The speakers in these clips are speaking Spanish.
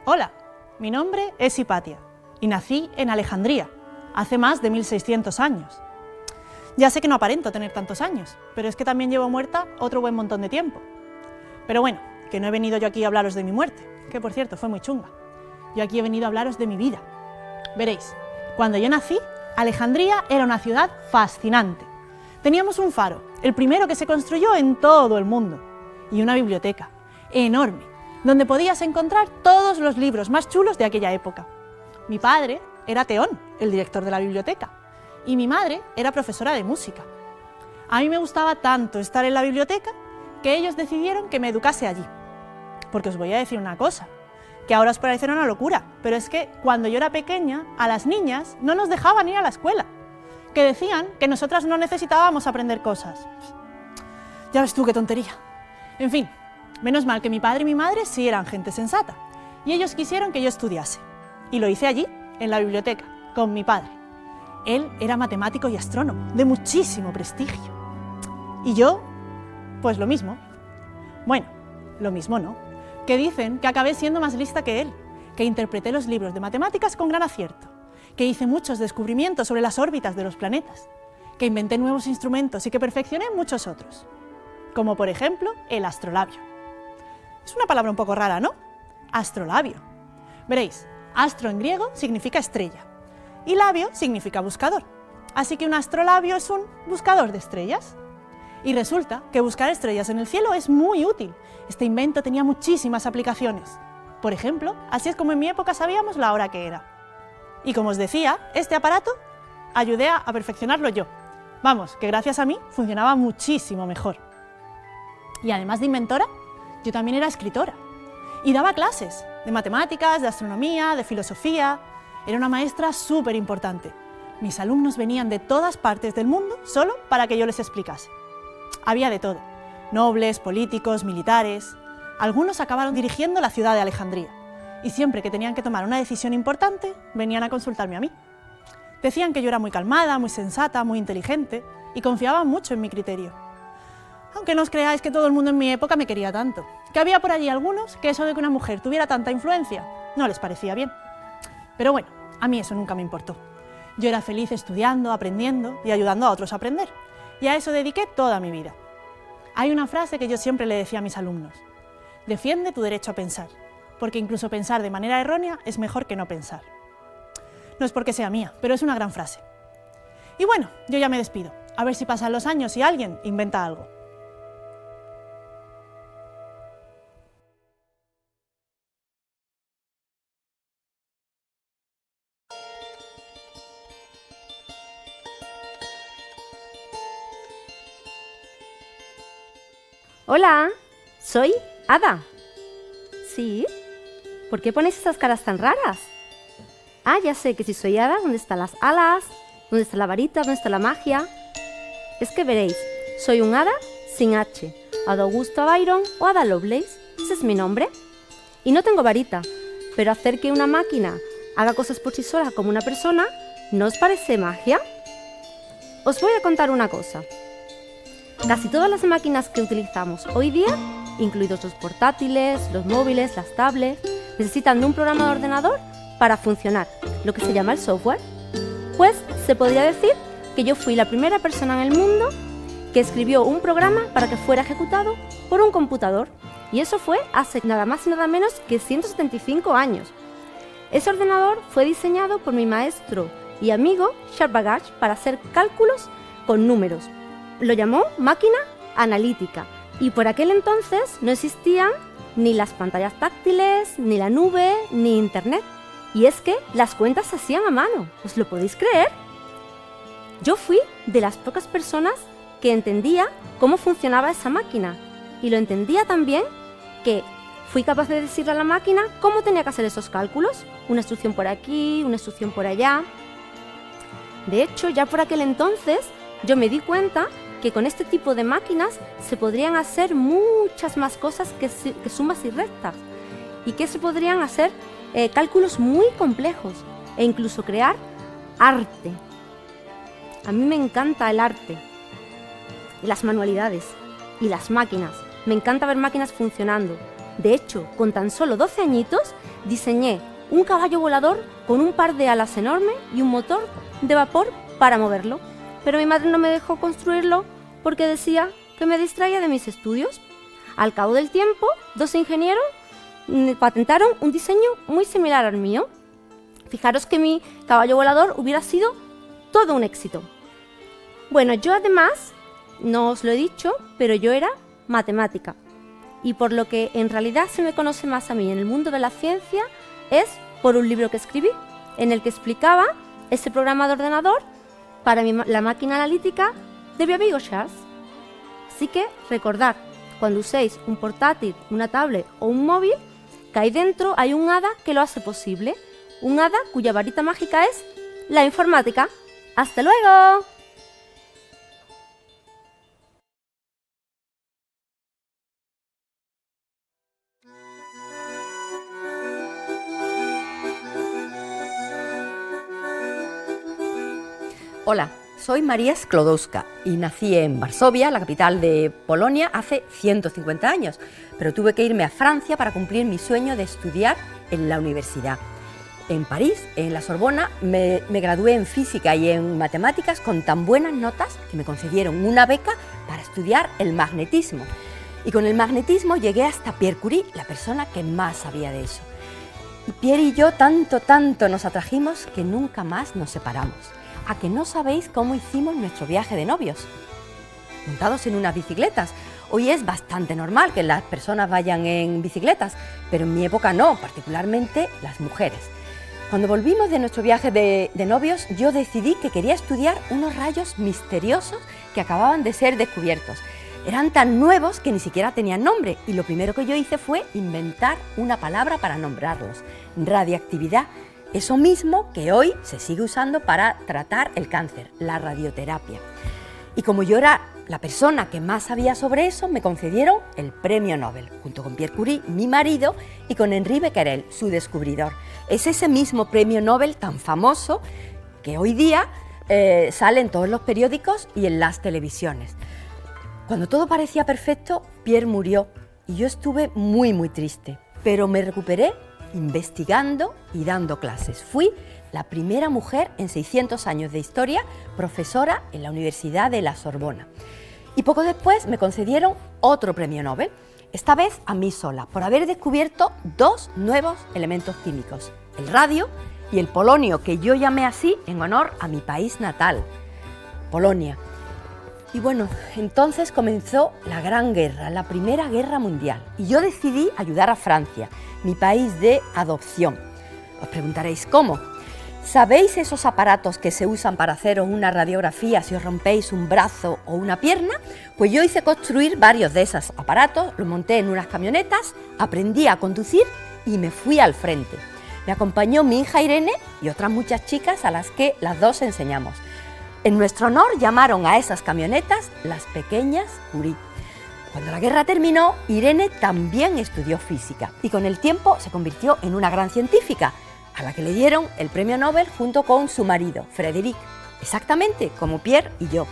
Hola, mi nombre es Hipatia y nací en Alejandría, hace más de 1600 años. Ya sé que no aparento tener tantos años, pero es que también llevo muerta otro buen montón de tiempo. Pero bueno, que no he venido yo aquí a hablaros de mi muerte, que por cierto fue muy chunga. Yo aquí he venido a hablaros de mi vida. Veréis, cuando yo nací, Alejandría era una ciudad fascinante. Teníamos un faro, el primero que se construyó en todo el mundo, y una biblioteca enorme, donde podías encontrar todos los libros más chulos de aquella época. Mi padre era Teón, el director de la biblioteca, y mi madre era profesora de música. A mí me gustaba tanto estar en la biblioteca que ellos decidieron que me educase allí. Porque os voy a decir una cosa, que ahora os parecerá una locura, pero es que cuando yo era pequeña, a las niñas no nos dejaban ir a la escuela, que decían que nosotras no necesitábamos aprender cosas. Ya ves tú qué tontería. En fin, menos mal que mi padre y mi madre sí eran gente sensata, y ellos quisieron que yo estudiase. Y lo hice allí, en la biblioteca, con mi padre. Él era matemático y astrónomo, de muchísimo prestigio. Y yo, pues lo mismo. Bueno, lo mismo no, que dicen que acabé siendo más lista que él, que interpreté los libros de matemáticas con gran acierto, que hice muchos descubrimientos sobre las órbitas de los planetas, que inventé nuevos instrumentos y que perfeccioné muchos otros, como por ejemplo el astrolabio. Es una palabra un poco rara, ¿no? Astrolabio. Veréis, astro en griego significa estrella y labio significa buscador, así que un astrolabio es un buscador de estrellas. Y resulta que buscar estrellas en el cielo es muy útil. Este invento tenía muchísimas aplicaciones. Por ejemplo, así es como en mi época sabíamos la hora que era. Y como os decía, este aparato ayudé a perfeccionarlo yo. Vamos, que gracias a mí funcionaba muchísimo mejor. Y además de inventora, yo también era escritora. Y daba clases de matemáticas, de astronomía, de filosofía. Era una maestra súper importante. Mis alumnos venían de todas partes del mundo solo para que yo les explicase. Había de todo, nobles, políticos, militares. Algunos acabaron dirigiendo la ciudad de Alejandría y siempre que tenían que tomar una decisión importante, venían a consultarme a mí. Decían que yo era muy calmada, muy sensata, muy inteligente y confiaban mucho en mi criterio. Aunque no os creáis que todo el mundo en mi época me quería tanto, que había por allí algunos que eso de que una mujer tuviera tanta influencia no les parecía bien. Pero bueno, a mí eso nunca me importó. Yo era feliz estudiando, aprendiendo y ayudando a otros a aprender. Y a eso dediqué toda mi vida. Hay una frase que yo siempre le decía a mis alumnos: defiende tu derecho a pensar, porque incluso pensar de manera errónea es mejor que no pensar. No es porque sea mía, pero es una gran frase. Y bueno, yo ya me despido, a ver si pasan los años y alguien inventa algo. Hola, soy Ada. ¿Sí? ¿Por qué ponéis esas caras tan raras? Ah, ya sé que si soy Ada, ¿dónde están las alas? ¿Dónde está la varita? ¿Dónde está la magia? Es que veréis, soy un Ada sin H, Ada Augusta Byron o Ada Lovelace. Ese es mi nombre. Y no tengo varita, pero hacer que una máquina haga cosas por sí sola como una persona, ¿no os parece magia? Os voy a contar una cosa. Casi todas las máquinas que utilizamos hoy día, incluidos los portátiles, los móviles, las tablets, necesitan de un programa de ordenador para funcionar, lo que se llama el software. Pues se podría decir que yo fui la primera persona en el mundo que escribió un programa para que fuera ejecutado por un computador. Y eso fue hace nada más y nada menos que 175 años. Ese ordenador fue diseñado por mi maestro y amigo Charles Babbage para hacer cálculos con números. Lo llamó máquina analítica y por aquel entonces no existían ni las pantallas táctiles, ni la nube, ni internet. Y es que las cuentas se hacían a mano, ¿os lo podéis creer? Yo fui de las pocas personas que entendía cómo funcionaba esa máquina y lo entendía tan bien que fui capaz de decirle a la máquina cómo tenía que hacer esos cálculos, una instrucción por aquí, una instrucción por allá. De hecho, ya por aquel entonces yo me di cuenta que con este tipo de máquinas se podrían hacer muchas más cosas que sumas y restas y que se podrían hacer cálculos muy complejos e incluso crear arte. A mí me encanta el arte, y las manualidades y las máquinas. Me encanta ver máquinas funcionando De hecho, con tan solo 12 añitos, diseñé un caballo volador con un par de alas enormes y un motor de vapor para moverlo. Pero mi madre no me dejó construirlo porque decía que me distraía de mis estudios. Al cabo del tiempo, 2 ingenieros patentaron un diseño muy similar al mío. Fijaros que mi caballo volador hubiera sido todo un éxito. Bueno, yo además, no os lo he dicho, pero yo era matemática. Y por lo que en realidad se me conoce más a mí en el mundo de la ciencia es por un libro que escribí, en el que explicaba ese programa de ordenador para la máquina analítica de mi amigo Charles. Así que recordad, cuando uséis un portátil, una tablet o un móvil, que ahí dentro hay un hada que lo hace posible, un hada cuya varita mágica es la informática. ¡Hasta luego! Hola, soy María Sklodowska y nací en Varsovia, la capital de Polonia, hace 150 años, pero tuve que irme a Francia para cumplir mi sueño de estudiar en la universidad. En París, en la Sorbona, me gradué en física y en matemáticas con tan buenas notas que me concedieron una beca para estudiar el magnetismo. Y con el magnetismo llegué hasta Pierre Curie, la persona que más sabía de eso. Y Pierre y yo tanto nos atrajimos que nunca más nos separamos. ¿A que no sabéis cómo hicimos nuestro viaje de novios? Montados en unas bicicletas. Hoy es bastante normal que las personas vayan en bicicletas, pero en mi época no, particularmente las mujeres. Cuando volvimos de nuestro viaje de novios, yo decidí que quería estudiar unos rayos misteriosos que acababan de ser descubiertos. Eran tan nuevos que ni siquiera tenían nombre y lo primero que yo hice fue inventar una palabra para nombrarlos: radiactividad. Eso mismo que hoy se sigue usando para tratar el cáncer, la radioterapia. Y como yo era la persona que más sabía sobre eso, me concedieron el premio Nobel, junto con Pierre Curie, mi marido, y con Henri Becquerel, su descubridor. Es ese mismo premio Nobel tan famoso que hoy día sale en todos los periódicos y en las televisiones. Cuando todo parecía perfecto, Pierre murió y yo estuve muy triste, pero me recuperé investigando y dando clases. Fui la primera mujer en 600 años de historia profesora en la Universidad de la Sorbona. Y poco después me concedieron otro premio Nobel, esta vez a mí sola, por haber descubierto 2 nuevos elementos químicos, el radio y el polonio, que yo llamé así en honor a mi país natal, Polonia. Y bueno, entonces comenzó la Gran Guerra, la Primera Guerra Mundial, y yo decidí ayudar a Francia, mi país de adopción. Os preguntaréis, ¿cómo? ¿Sabéis esos aparatos que se usan para haceros una radiografía si os rompéis un brazo o una pierna? Pues yo hice construir varios de esos aparatos, los monté en unas camionetas, aprendí a conducir y me fui al frente. Me acompañó mi hija Irene y otras muchas chicas a las que las dos enseñamos. En nuestro honor llamaron a esas camionetas las pequeñas Curie. Cuando la guerra terminó, Irene también estudió física y con el tiempo se convirtió en una gran científica, a la que le dieron el premio Nobel junto con su marido, Frédéric, exactamente como Pierre y yo.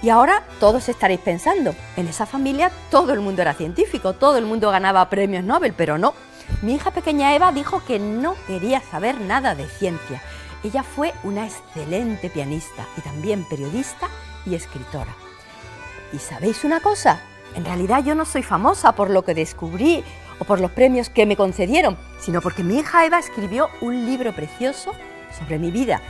Y ahora todos estaréis pensando, en esa familia todo el mundo era científico, todo el mundo ganaba premios Nobel, pero no. Mi hija pequeña Eva dijo que no quería saber nada de ciencia. Ella fue una excelente pianista y también periodista y escritora. ¿Y sabéis una cosa? En realidad yo no soy famosa por lo que descubrí o por los premios que me concedieron, sino porque mi hija Eva escribió un libro precioso sobre mi vida,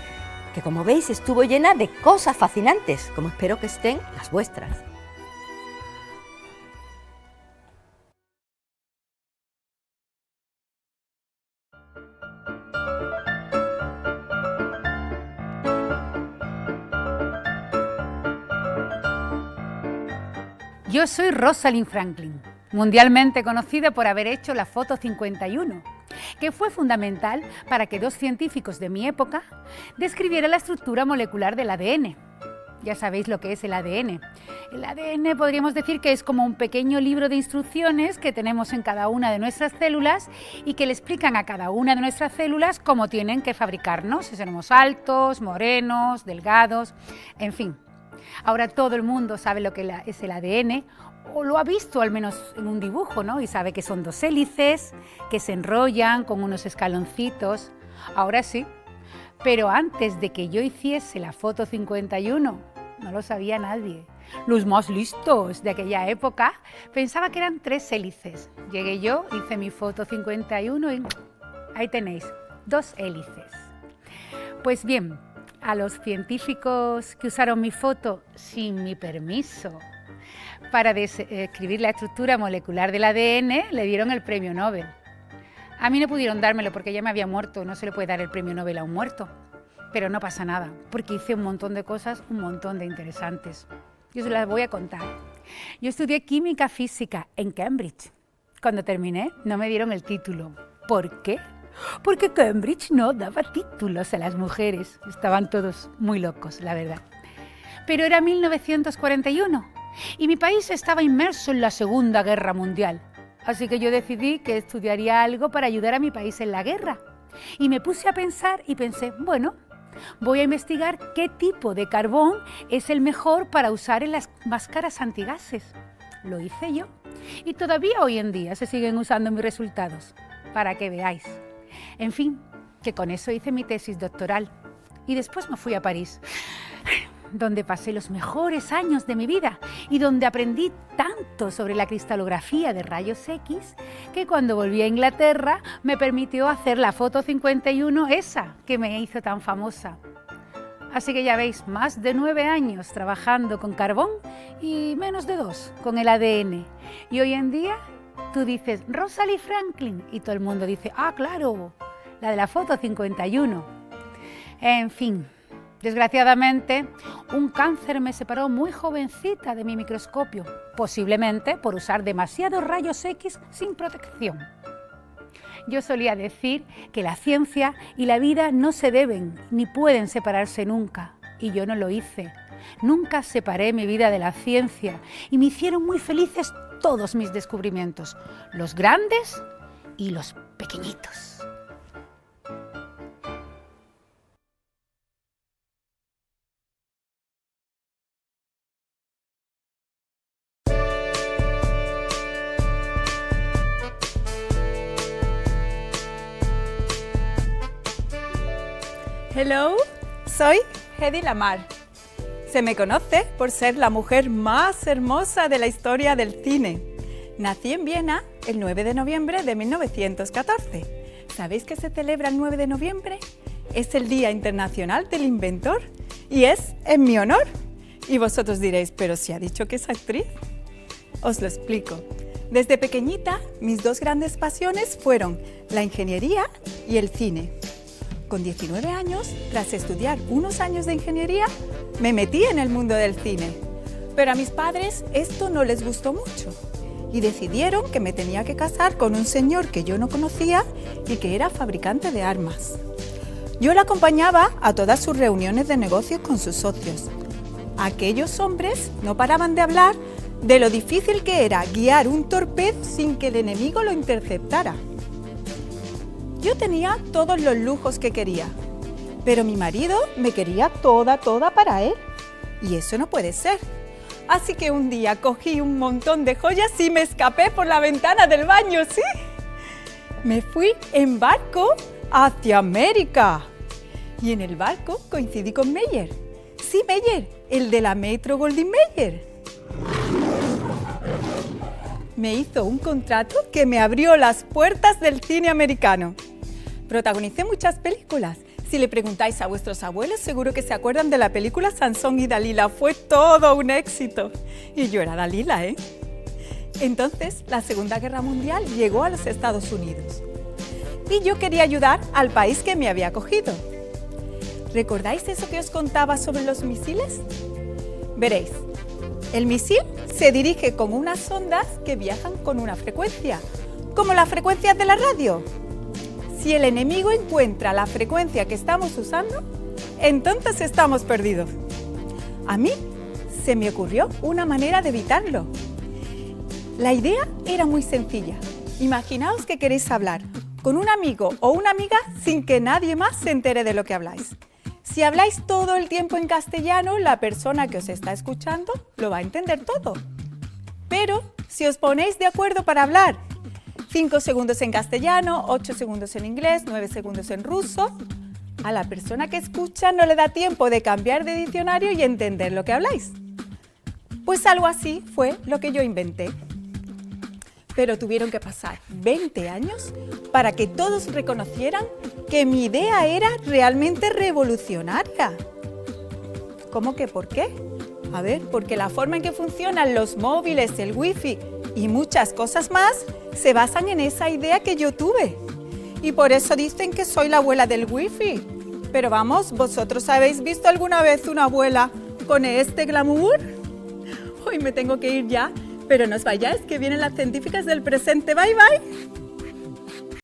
que como veis estuvo llena de cosas fascinantes, como espero que estén las vuestras. Yo soy Rosalind Franklin, mundialmente conocida por haber hecho la foto 51, que fue fundamental para que 2 científicos de mi época describieran la estructura molecular del ADN. Ya sabéis lo que es el ADN. El ADN podríamos decir que es como un pequeño libro de instrucciones que tenemos en cada una de nuestras células y que le explican a cada una de nuestras células cómo tienen que fabricarnos, si seremos altos, morenos, delgados, en fin. Ahora todo el mundo sabe lo que es el ADN, o lo ha visto al menos en un dibujo, ¿no? Y sabe que son 2 hélices, que se enrollan con unos escaloncitos. Ahora sí, pero antes de que yo hiciese la foto 51, no lo sabía nadie. Los más listos de aquella época pensaba que eran 3 hélices. Llegué yo, hice mi foto 51 y ahí tenéis, 2 hélices. Pues bien, a los científicos que usaron mi foto sin mi permiso para describir la estructura molecular del ADN, le dieron el premio Nobel. A mí no pudieron dármelo porque ya me había muerto, no se le puede dar el premio Nobel a un muerto. Pero no pasa nada, porque hice un montón de cosas, un montón de interesantes. Yo se las voy a contar. Yo estudié química física en Cambridge. Cuando terminé, no me dieron el título. ¿Por qué? Porque Cambridge no daba títulos a las mujeres. Estaban todos muy locos, la verdad. Pero era 1941 y mi país estaba inmerso en la Segunda Guerra Mundial. Así que yo decidí que estudiaría algo para ayudar a mi país en la guerra. Y me puse a pensar y pensé, bueno, voy a investigar qué tipo de carbón es el mejor para usar en las máscaras antigases. Lo hice yo y todavía hoy en día se siguen usando mis resultados, para que veáis. En fin, que con eso hice mi tesis doctoral y después me fui a París, donde pasé los mejores años de mi vida y donde aprendí tanto sobre la cristalografía de rayos X que cuando volví a Inglaterra me permitió hacer la foto 51, esa que me hizo tan famosa. Así que ya veis, más de 9 años trabajando con carbón y menos de 2 con el ADN. Y hoy en día tú dices Rosalind Franklin y todo el mundo dice, ah, claro, la de la foto 51. En fin. Desgraciadamente, un cáncer me separó muy jovencita de mi microscopio, posiblemente por usar demasiados rayos X sin protección. Yo solía decir que la ciencia y la vida no se deben ni pueden separarse nunca, y yo no lo hice. Nunca separé mi vida de la ciencia y me hicieron muy felices todos mis descubrimientos, los grandes y los pequeñitos. Hello, soy Hedy Lamarr. Se me conoce por ser la mujer más hermosa de la historia del cine. Nací en Viena el 9 de noviembre de 1914. ¿Sabéis qué se celebra el 9 de noviembre? Es el Día Internacional del Inventor y es en mi honor. Y vosotros diréis, ¿pero si ha dicho que es actriz? Os lo explico. Desde pequeñita, mis 2 grandes pasiones fueron la ingeniería y el cine. Con 19 años, tras estudiar unos años de ingeniería, me metí en el mundo del cine. Pero a mis padres esto no les gustó mucho y decidieron que me tenía que casar con un señor que yo no conocía y que era fabricante de armas. Yo le acompañaba a todas sus reuniones de negocios con sus socios. Aquellos hombres no paraban de hablar de lo difícil que era guiar un torpedo sin que el enemigo lo interceptara. Yo tenía todos los lujos que quería, pero mi marido me quería toda para él. Y eso no puede ser. Así que un día cogí un montón de joyas y me escapé por la ventana del baño, ¿sí? Me fui en barco hacia América. Y en el barco coincidí con Meyer. Sí, Meyer, el de la Metro-Goldwyn-Mayer. Me hizo un contrato que me abrió las puertas del cine americano. Protagonicé muchas películas. Si le preguntáis a vuestros abuelos, seguro que se acuerdan de la película Sansón y Dalila. Fue todo un éxito. Y yo era Dalila, ¿eh? Entonces, la Segunda Guerra Mundial llegó a los Estados Unidos. Y yo quería ayudar al país que me había acogido. ¿Recordáis eso que os contaba sobre los misiles? Veréis, el misil se dirige con unas ondas que viajan con una frecuencia, como las frecuencias de la radio. Si el enemigo encuentra la frecuencia que estamos usando, entonces estamos perdidos. A mí se me ocurrió una manera de evitarlo. La idea era muy sencilla. Imaginaos que queréis hablar con un amigo o una amiga sin que nadie más se entere de lo que habláis. Si habláis todo el tiempo en castellano, la persona que os está escuchando lo va a entender todo. Pero si os ponéis de acuerdo para hablar 5 segundos en castellano, 8 segundos en inglés, 9 segundos en ruso, a la persona que escucha no le da tiempo de cambiar de diccionario y entender lo que habláis. Pues algo así fue lo que yo inventé. Pero tuvieron que pasar 20 años para que todos reconocieran que mi idea era realmente revolucionaria. ¿Cómo que por qué? A ver, porque la forma en que funcionan los móviles, el wifi y muchas cosas más se basan en esa idea que yo tuve. Y por eso dicen que soy la abuela del wifi. Pero vamos, ¿vosotros habéis visto alguna vez una abuela con este glamour? Hoy me tengo que ir ya, pero no os vayáis, que vienen las científicas del presente. Bye, bye.